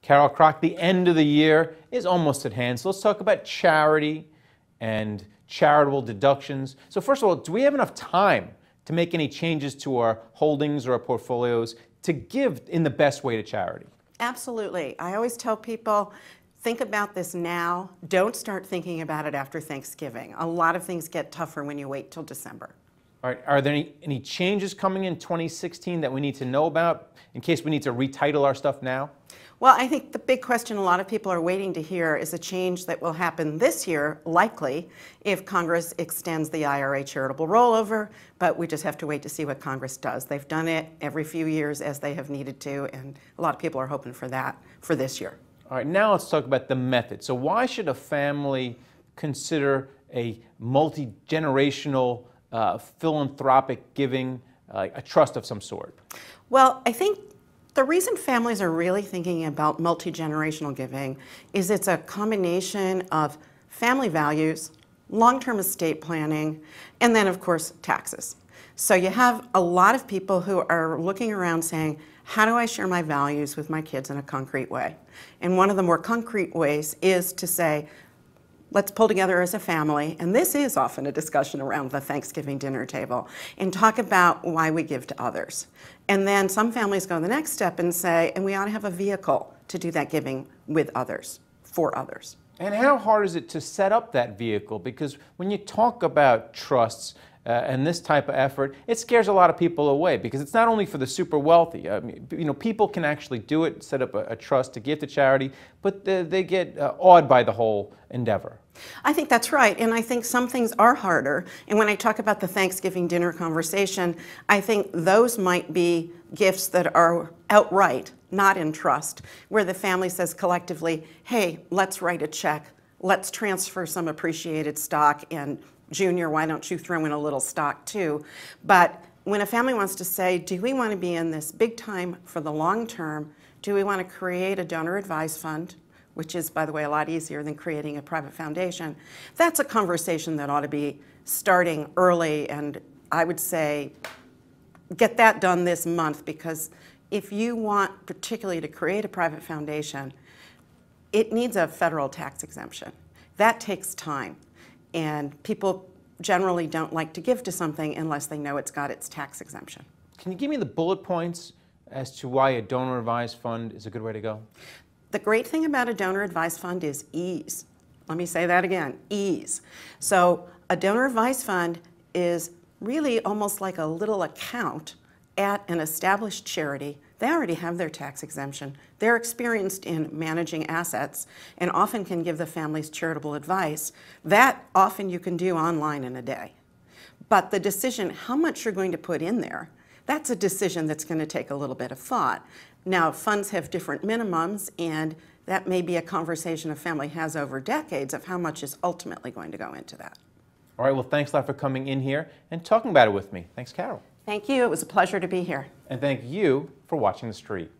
Carol Kroch, the end of the year is almost at hand, so let's talk about charity and charitable deductions. So first of all, do we have enough time to make any changes to our holdings or our portfolios to give in the best way to charity? Absolutely. I always tell people, think about this now. Don't start thinking about it after Thanksgiving. A lot of things get tougher when you wait till December. All right, are there any changes coming in 2016 that we need to know about in case we need to retitle our stuff now? Well, I think the big question a lot of people are waiting to hear is a change that will happen this year, likely, if Congress extends the IRA charitable rollover, but we just have to wait to see what Congress does. They've done it every few years as they have needed to, and a lot of people are hoping for that for this year. All right, now let's talk about the method. So why should a family consider a multi-generational philanthropic giving, a trust of some sort? Well, I think the reason families are really thinking about multi-generational giving is it's a combination of family values, long-term estate planning, and then, of course, taxes. So you have a lot of people who are looking around saying, how do I share my values with my kids in a concrete way? And one of the more concrete ways is to say, let's pull together as a family, and this is often a discussion around the Thanksgiving dinner table, and talk about why we give to others. And then some families go the next step and say, and we ought to have a vehicle to do that giving with others, for others. And how hard is it to set up that vehicle? Because when you talk about trusts and this type of effort, it scares a lot of people away because it's not only for the super wealthy. I mean, people can actually do it, set up a trust to give to charity, but they get awed by the whole endeavor. I think that's right, and I think some things are harder. And when I talk about the Thanksgiving dinner conversation, I think those might be gifts that are outright, not in trust, where the family says collectively, hey, let's write a check, let's transfer some appreciated stock, and Junior, why don't you throw in a little stock too? But when a family wants to say, do we want to be in this big time for the long term? Do we want to create a donor-advised fund, which is, by the way, a lot easier than creating a private foundation? That's a conversation that ought to be starting early, and I would say get that done this month, because if you want particularly to create a private foundation, it needs a federal tax exemption. That takes time. And people generally don't like to give to something unless they know it's got its tax exemption. Can you give me the bullet points as to why a donor-advised fund is a good way to go? The great thing about a donor-advised fund is ease. Let me say that again, ease. So a donor-advised fund is really almost like a little account at an established charity. They already have their tax exemption. They're experienced in managing assets and often can give the families charitable advice. That often you can do online in a day. But the decision how much you're going to put in there, that's a decision that's going to take a little bit of thought. Now, funds have different minimums, and that may be a conversation a family has over decades of how much is ultimately going to go into that. All right, well, thanks a lot for coming in here and talking about it with me. Thanks, Carol. Thank you. It was a pleasure to be here. And thank you for watching The Street.